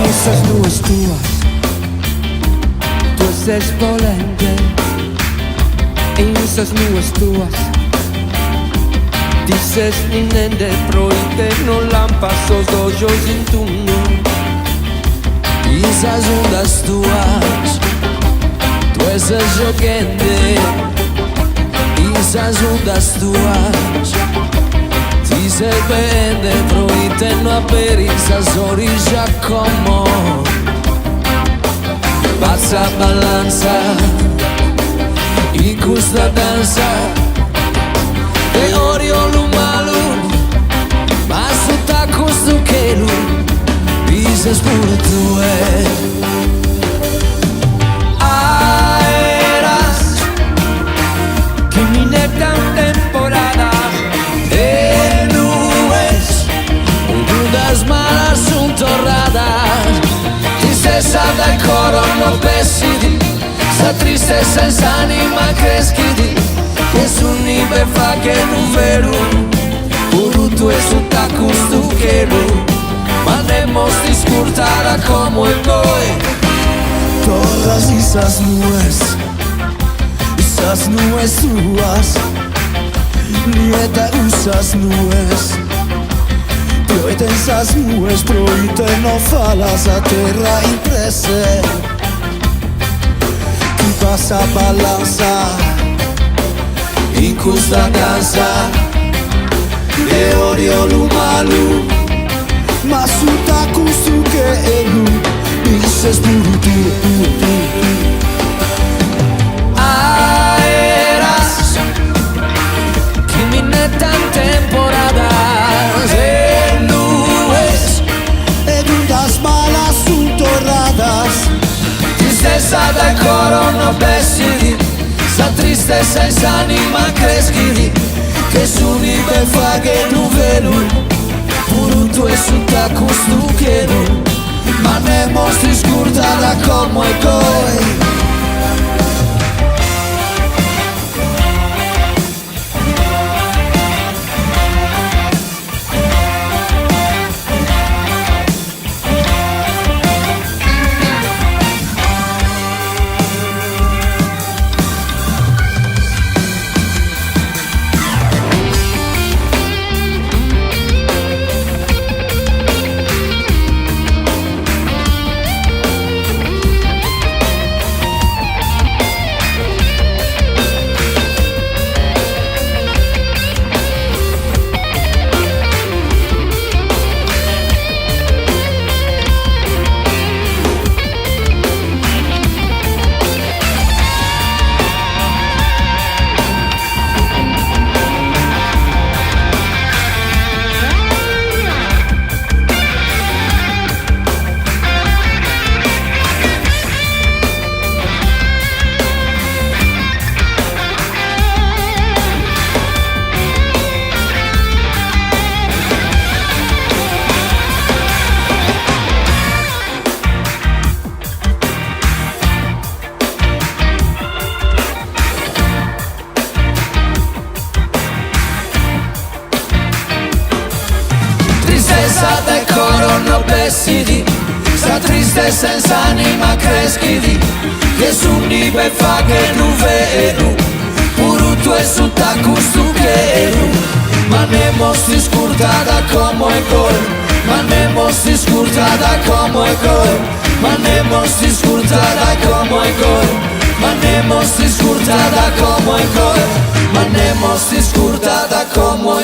Essas nuas tuas és volente. Essas nuas tuas dices ninende proite no lampazos dojos in tunno. Essas ondas tuas, tu és a joguende. Essas ondas tuas, dice bene proite no aperisas orilla como passa balanza in questa danza e oriolo malu ma sotto questo che lui dices pure tu Aeras que mi nectan temporada e nubes ondas malas son torradas tristeza dal coro no pesidi sta triste senza anima creschidi che sunnibe fa che non veru pure e su tacustu che lu ma ne mostri scurtara como el noi todas esas nubes tuas nieta usas nubes proite esas nubes proite no falas a terra imprese tu passa balanza in questa danza e oriolo malu ma su tacustu che è lui dices pure tu Aeras que mi netan temporadas e nubes ed ondas malas son torradas tristeza dal coro no pesidi sta triste senza anima creschidi che s'unive fa che non vedo pure tu e su tacustu che non ma ne mostri scurtata come coi tristezza del coro no pesidi sta triste senza anima creschidi che s'unive fa che non vedo pure tu e su tacustu che ma ne mostri scurtata come gol ma ne mostri scurtata come gol ma ne mostri scurtata come gol ma ne mostri scurtata come gol ma ne mostri scurtata come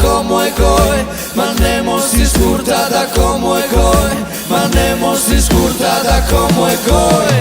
come coi, ma andiamo si scurtata come coi, ma andiamo si scurtata come coi.